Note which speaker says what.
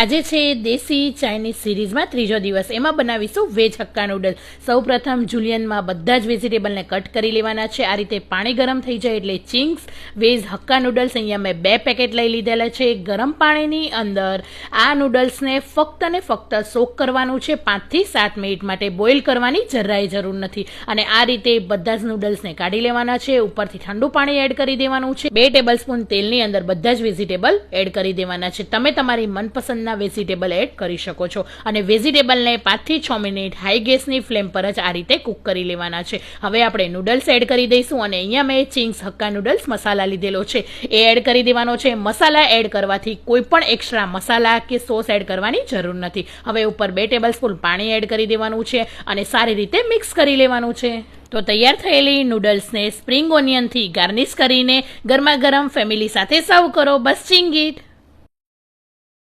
Speaker 1: આજે છે દેશી ચાઇનીઝ સિરીઝમાં ત્રીજો દિવસ. એમાં બનાવીશું વેજ હક્કા નૂડલ. સૌપ્રથમ જુલિયનમાં બધા જ વેજીટેબલને કટ કરી લેવાના છે. આ રીતે પાણી ગરમ થઈ જાય એટલે ચિંગ્સ વેજ હક્કા નૂડલ્સ અહીંયા મેં 2 પેકેટ લઈ લીધેલા છે. ગરમ પાણીની અંદર આ નૂડલ્સને ફક્ત ને ફક્ત સોક કરવાનું છે. 5 થી 7 મિનિટ માટે બોઇલ કરવાની જરાય જરૂર નથી. અને આ રીતે બધા જ નૂડલ્સને કાઢી લેવાના છે. ઉપરથી ઠંડુ પાણી એડ કરી દેવાનું છે. 2 ટેબલસ્પૂન તેલની અંદર બધા જ વેજીટેબલ એડ કરી દેવાના છે. તમે તમારી મનપસંદ વેજીટેબલ એડ કરી શકો છો અને વેજીટેબલને 5 થી 6 મિનિટ હાઈ ગેસની ફ્લેમ પર જ આ રીતે કુક કરી લેવાના છે. હવે આપણે નૂડલ્સ એડ કરી દઈશું અને અહીંયા મેં ચિંગ્સ હક્કા નૂડલ્સ મસાલા લીધેલો છે એ એડ કરી દેવાનો છે. મસાલા એડ કરવાથી કોઈ પણ એક્સ્ટ્રા મસાલા કે સોસ એડ કરવાની જરૂર નથી. હવે ઉપર 2 ટેબલસ્પૂન પાણી એડ કરી દેવાનું છે અને સારી રીતે મિક્સ કરી લેવાનું છે. તો તૈયાર થયેલી નૂડલ્સને સ્પ્રિંગ ઓનિયનથી ગાર્નિશ કરીને ગરમા ગરમ ફેમિલી સાથે સર્વ કરો. બસ ચિંગ ઇટ.